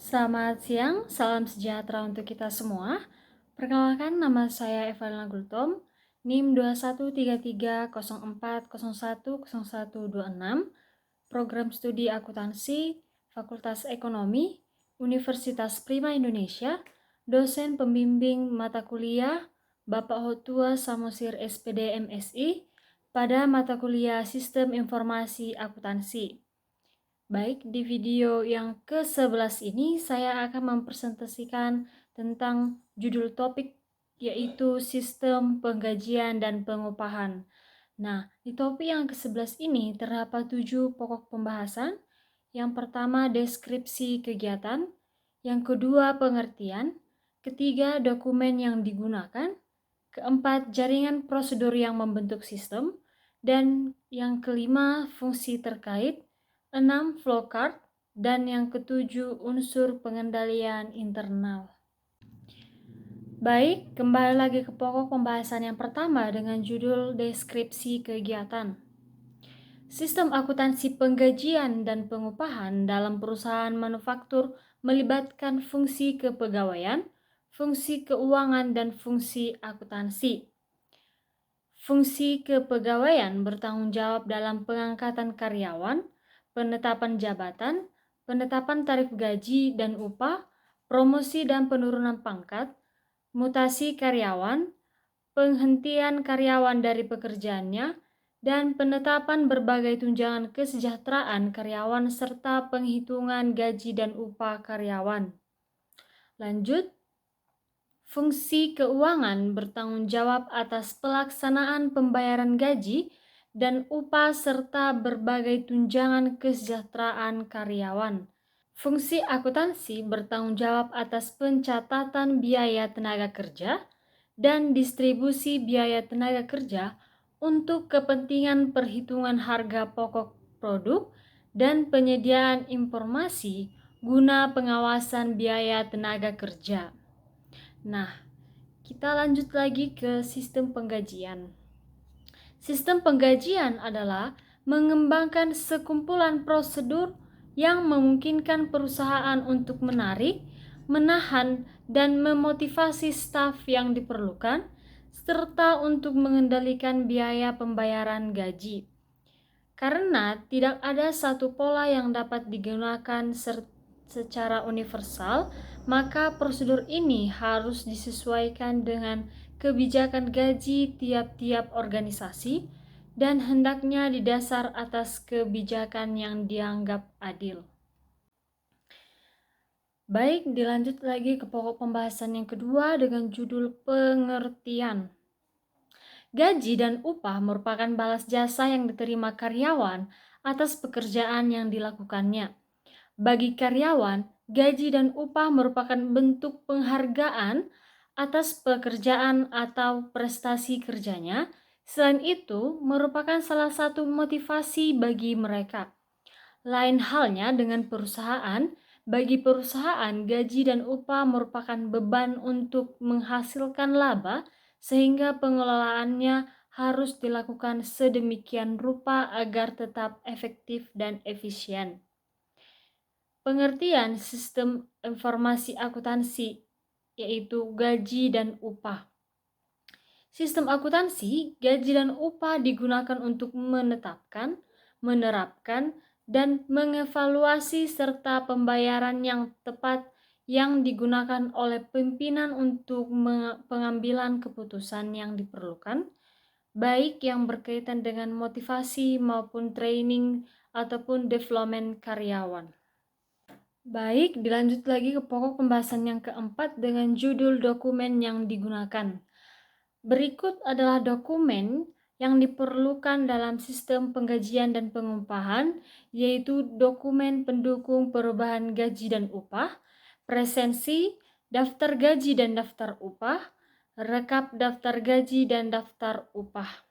Selamat siang, salam sejahtera untuk kita semua. Perkenalkan, nama saya Evalina Gultom, NIM 213304010126, Program Studi Akuntansi, Fakultas Ekonomi, Universitas Prima Indonesia, dosen pembimbing mata kuliah Bapak Hotua Samosir SPD MSI pada mata kuliah Sistem Informasi Akuntansi. Baik, di video yang ke-11 ini saya akan mempresentasikan tentang judul topik yaitu sistem penggajian dan pengupahan. Nah, di topik yang ke-11 ini terdapat 7 pokok pembahasan. Yang pertama, deskripsi kegiatan. Yang kedua, pengertian. Ketiga, dokumen yang digunakan. Keempat, jaringan prosedur yang membentuk sistem. Dan yang kelima, fungsi terkait. 6. Flowchart. Dan yang ketujuh, unsur pengendalian internal. Baik, kembali lagi ke pokok pembahasan yang pertama dengan judul deskripsi kegiatan. Sistem akuntansi penggajian dan pengupahan dalam perusahaan manufaktur melibatkan fungsi kepegawaian, fungsi keuangan, dan fungsi akuntansi. Fungsi kepegawaian bertanggung jawab dalam pengangkatan karyawan, penetapan jabatan, penetapan tarif gaji dan upah, promosi dan penurunan pangkat, mutasi karyawan, penghentian karyawan dari pekerjaannya, dan penetapan berbagai tunjangan kesejahteraan karyawan serta penghitungan gaji dan upah karyawan. Lanjut, fungsi keuangan bertanggung jawab atas pelaksanaan pembayaran gaji dan upah serta berbagai tunjangan kesejahteraan karyawan. Fungsi akuntansi bertanggung jawab atas pencatatan biaya tenaga kerja dan distribusi biaya tenaga kerja untuk kepentingan perhitungan harga pokok produk dan penyediaan informasi guna pengawasan biaya tenaga kerja. Nah, kita lanjut lagi ke sistem penggajian. Sistem penggajian adalah mengembangkan sekumpulan prosedur yang memungkinkan perusahaan untuk menarik, menahan, dan memotivasi staf yang diperlukan, serta untuk mengendalikan biaya pembayaran gaji. Karena tidak ada satu pola yang dapat digunakan secara universal, maka prosedur ini harus disesuaikan dengan kebijakan gaji tiap-tiap organisasi dan hendaknya didasar atas kebijakan yang dianggap adil. Baik, dilanjut lagi ke pokok pembahasan yang kedua dengan judul pengertian. Gaji dan upah merupakan balas jasa yang diterima karyawan atas pekerjaan yang dilakukannya. Bagi karyawan, gaji dan upah merupakan bentuk penghargaan atas pekerjaan atau prestasi kerjanya. Selain itu, merupakan salah satu motivasi bagi mereka. Lain halnya dengan perusahaan. Bagi perusahaan, gaji dan upah merupakan beban untuk menghasilkan laba, sehingga pengelolaannya harus dilakukan sedemikian rupa agar tetap efektif dan efisien. Pengertian sistem informasi akuntansi yaitu gaji dan upah. Sistem akuntansi, gaji dan upah digunakan untuk menetapkan, menerapkan, dan mengevaluasi serta pembayaran yang tepat yang digunakan oleh pimpinan untuk pengambilan keputusan yang diperlukan, baik yang berkaitan dengan motivasi maupun training ataupun development karyawan. Baik, dilanjut lagi ke pokok pembahasan yang keempat dengan judul dokumen yang digunakan. Berikut adalah dokumen yang diperlukan dalam sistem penggajian dan pengupahan, yaitu dokumen pendukung perubahan gaji dan upah, presensi, daftar gaji dan daftar upah, rekap daftar gaji dan daftar upah.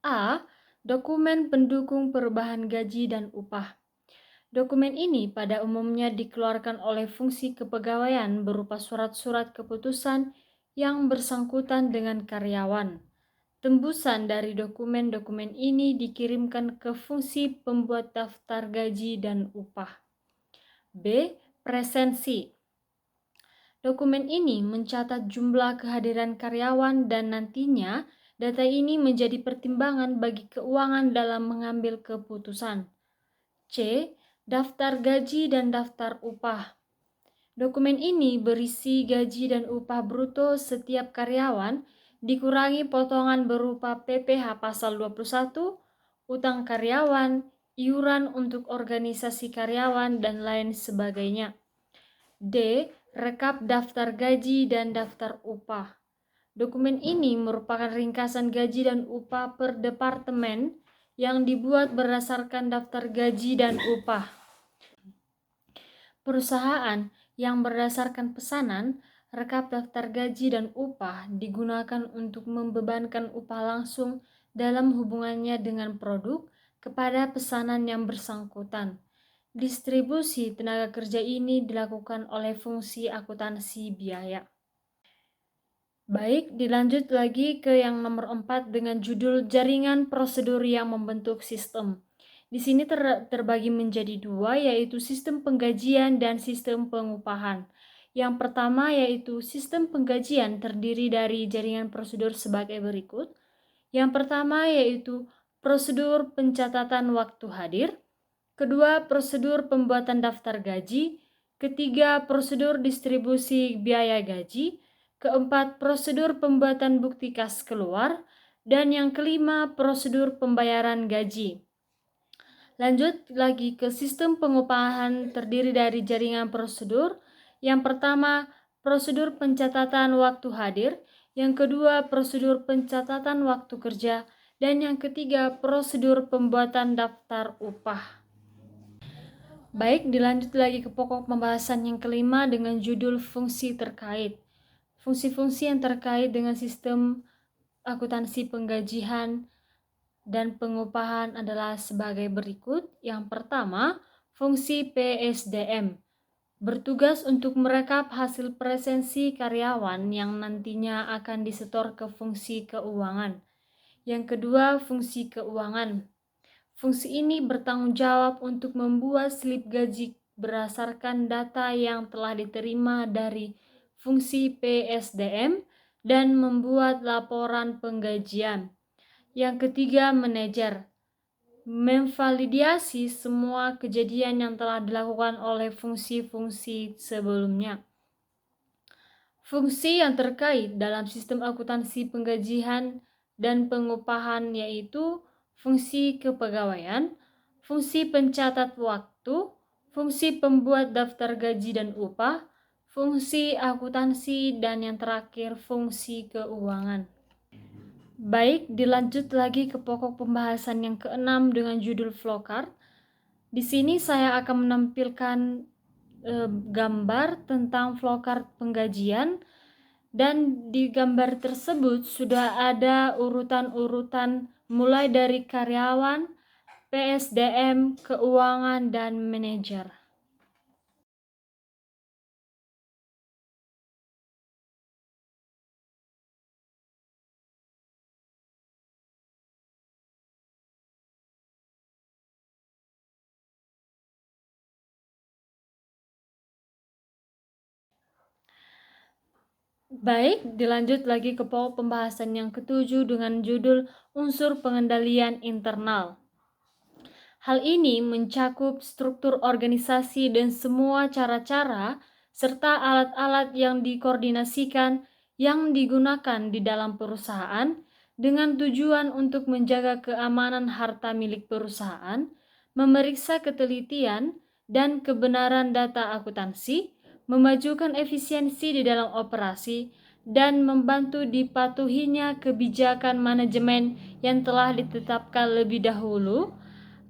A. Dokumen pendukung perubahan gaji dan upah. Dokumen ini pada umumnya dikeluarkan oleh fungsi kepegawaian berupa surat-surat keputusan yang bersangkutan dengan karyawan. Tembusan dari dokumen-dokumen ini dikirimkan ke fungsi pembuat daftar gaji dan upah. B. presensi. Dokumen ini mencatat jumlah kehadiran karyawan dan nantinya data ini menjadi pertimbangan bagi keuangan dalam mengambil keputusan. C. Daftar gaji dan daftar upah. Dokumen ini berisi gaji dan upah bruto setiap karyawan dikurangi potongan berupa PPh pasal 21, utang karyawan, iuran untuk organisasi karyawan, dan lain sebagainya. D. Rekap daftar gaji dan daftar upah. Dokumen ini merupakan ringkasan gaji dan upah per departemen yang dibuat berdasarkan daftar gaji dan upah. Perusahaan yang berdasarkan pesanan, rekap daftar gaji dan upah digunakan untuk membebankan upah langsung dalam hubungannya dengan produk kepada pesanan yang bersangkutan. Distribusi tenaga kerja ini dilakukan oleh fungsi akuntansi biaya. Baik, dilanjut lagi ke yang nomor 4 dengan judul jaringan prosedur yang membentuk sistem. Di sini terbagi menjadi dua, yaitu sistem penggajian dan sistem pengupahan. Yang pertama yaitu sistem penggajian terdiri dari jaringan prosedur sebagai berikut. Yang pertama yaitu prosedur pencatatan waktu hadir. Kedua, prosedur pembuatan daftar gaji. Ketiga, prosedur distribusi biaya gaji. Keempat, prosedur pembuatan bukti kas keluar. Dan yang kelima, prosedur pembayaran gaji. Lanjut lagi ke sistem pengupahan terdiri dari jaringan prosedur. Yang pertama, prosedur pencatatan waktu hadir. Yang kedua, prosedur pencatatan waktu kerja. Dan yang ketiga, prosedur pembuatan daftar upah. Baik, dilanjut lagi ke pokok pembahasan yang kelima dengan judul fungsi terkait. Fungsi-fungsi yang terkait dengan sistem akuntansi penggajian dan pengupahan adalah sebagai berikut. Yang pertama, fungsi PSDM. Bertugas untuk merekap hasil presensi karyawan yang nantinya akan disetor ke fungsi keuangan. Yang kedua, fungsi keuangan. Fungsi ini bertanggung jawab untuk membuat slip gaji berdasarkan data yang telah diterima dari fungsi PSDM dan membuat laporan penggajian. Yang ketiga, manajer. Memvalidasi semua kejadian yang telah dilakukan oleh fungsi-fungsi sebelumnya. Fungsi yang terkait dalam sistem akuntansi penggajian dan pengupahan yaitu fungsi kepegawaian, fungsi pencatat waktu, fungsi pembuat daftar gaji dan upah, fungsi akuntansi, dan yang terakhir fungsi keuangan. Baik, dilanjut lagi ke pokok pembahasan yang keenam dengan judul flowchart. Di sini saya akan menampilkan gambar tentang flowchart penggajian. Dan di gambar tersebut sudah ada urutan-urutan mulai dari karyawan, PSDM, keuangan, dan manajer. Baik, dilanjut lagi ke pokok pembahasan yang ketujuh dengan judul unsur pengendalian internal. Hal ini mencakup struktur organisasi dan semua cara-cara serta alat-alat yang dikoordinasikan yang digunakan di dalam perusahaan dengan tujuan untuk menjaga keamanan harta milik perusahaan, memeriksa ketelitian dan kebenaran data akuntansi, memajukan efisiensi di dalam operasi, dan membantu dipatuhinya kebijakan manajemen yang telah ditetapkan lebih dahulu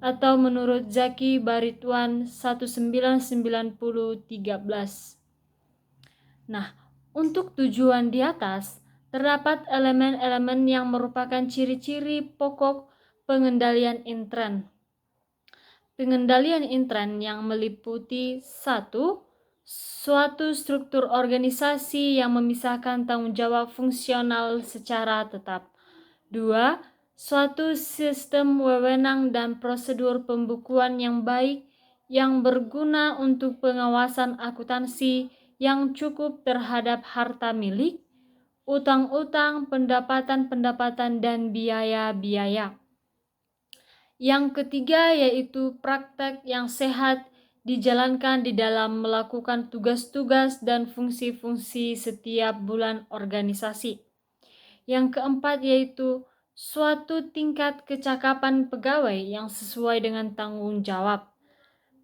atau menurut Zaki Barituan 1990-13. Nah, untuk tujuan di atas, terdapat elemen-elemen yang merupakan ciri-ciri pokok pengendalian intern. Pengendalian intern yang meliputi 1. Suatu struktur organisasi yang memisahkan tanggung jawab fungsional secara tetap. 2. Suatu sistem wewenang dan prosedur pembukuan yang baik yang berguna untuk pengawasan akuntansi yang cukup terhadap harta milik, utang-utang, pendapatan-pendapatan, dan biaya-biaya. Yang ketiga yaitu praktek yang sehat dijalankan di dalam melakukan tugas-tugas dan fungsi-fungsi setiap bulan organisasi. Yang keempat yaitu suatu tingkat kecakapan pegawai yang sesuai dengan tanggung jawab.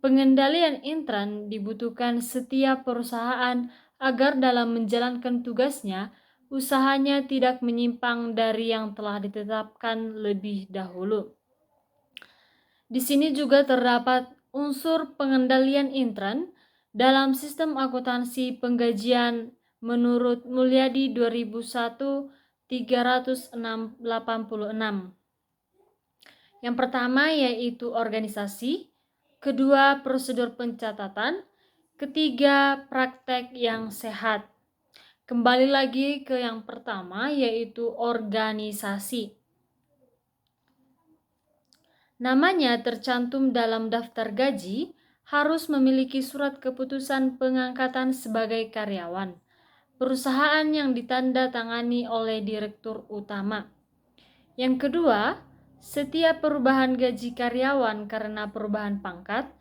Pengendalian intern dibutuhkan setiap perusahaan agar dalam menjalankan tugasnya, usahanya tidak menyimpang dari yang telah ditetapkan lebih dahulu. Di sini juga terdapat unsur pengendalian intern dalam sistem akuntansi penggajian menurut Mulyadi 2001 386. Yang pertama yaitu organisasi, kedua prosedur pencatatan, ketiga praktek yang sehat. Kembali lagi ke yang pertama yaitu organisasi. Namanya tercantum dalam daftar gaji, harus memiliki surat keputusan pengangkatan sebagai karyawan, perusahaan yang ditanda tangani oleh direktur utama. Yang kedua, setiap perubahan gaji karyawan karena perubahan pangkat,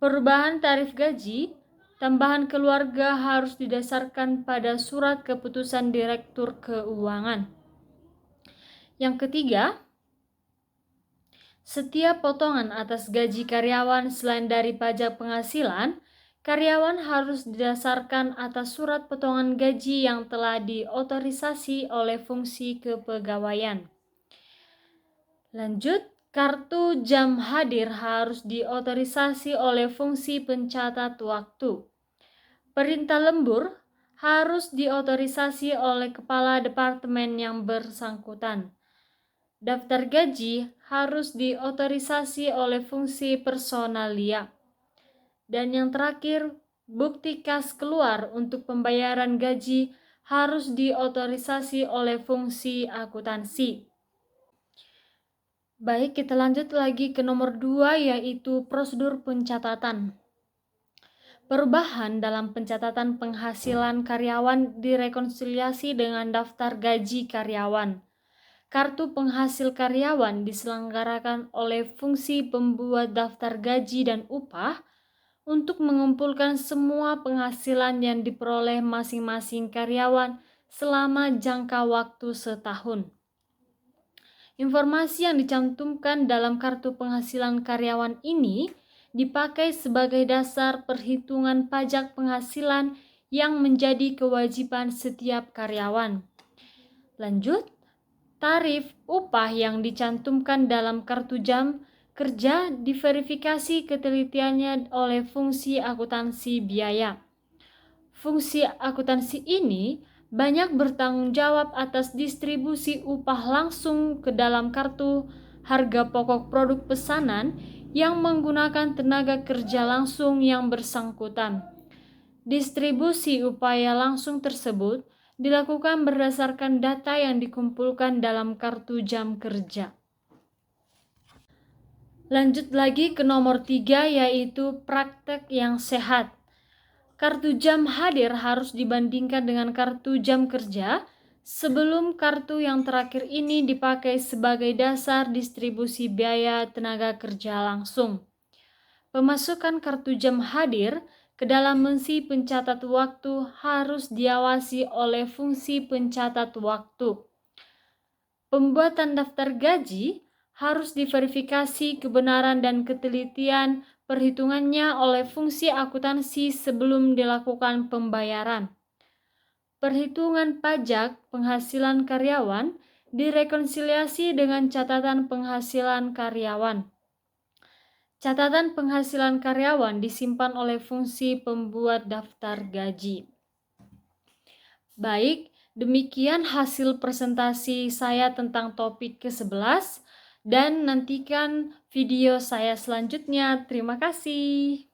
perubahan tarif gaji, tambahan keluarga harus didasarkan pada surat keputusan direktur keuangan. Yang ketiga, setiap potongan atas gaji karyawan selain dari pajak penghasilan, karyawan harus didasarkan atas surat potongan gaji yang telah diotorisasi oleh fungsi kepegawaian. Lanjut, kartu jam hadir harus diotorisasi oleh fungsi pencatat waktu. Perintah lembur harus diotorisasi oleh kepala departemen yang bersangkutan. Daftar gaji harus diotorisasi oleh fungsi personalia. Dan yang terakhir, bukti kas keluar untuk pembayaran gaji harus diotorisasi oleh fungsi akuntansi. Baik, kita lanjut lagi ke nomor 2 yaitu prosedur pencatatan. Perubahan dalam pencatatan penghasilan karyawan direkonsiliasi dengan daftar gaji karyawan. Kartu penghasil karyawan diselenggarakan oleh fungsi pembuat daftar gaji dan upah untuk mengumpulkan semua penghasilan yang diperoleh masing-masing karyawan selama jangka waktu setahun. Informasi yang dicantumkan dalam kartu penghasilan karyawan ini dipakai sebagai dasar perhitungan pajak penghasilan yang menjadi kewajiban setiap karyawan. Lanjut, tarif upah yang dicantumkan dalam kartu jam kerja diverifikasi ketelitiannya oleh fungsi akuntansi biaya. Fungsi akuntansi ini banyak bertanggung jawab atas distribusi upah langsung ke dalam kartu harga pokok produk pesanan yang menggunakan tenaga kerja langsung yang bersangkutan. Distribusi upaya langsung tersebut dilakukan berdasarkan data yang dikumpulkan dalam kartu jam kerja. Lanjut lagi ke nomor 3 yaitu praktek yang sehat. Kartu jam hadir harus dibandingkan dengan kartu jam kerja sebelum kartu yang terakhir ini dipakai sebagai dasar distribusi biaya tenaga kerja langsung. Pemasukan kartu jam hadir ke dalam mesin pencatat waktu harus diawasi oleh fungsi pencatat waktu. Pembuatan daftar gaji harus diverifikasi kebenaran dan ketelitian perhitungannya oleh fungsi akuntansi sebelum dilakukan pembayaran. Perhitungan pajak penghasilan karyawan direkonsiliasi dengan catatan penghasilan karyawan. Catatan penghasilan karyawan disimpan oleh fungsi pembuat daftar gaji. Baik, demikian hasil presentasi saya tentang topik ke-11 dan nantikan video saya selanjutnya. Terima kasih.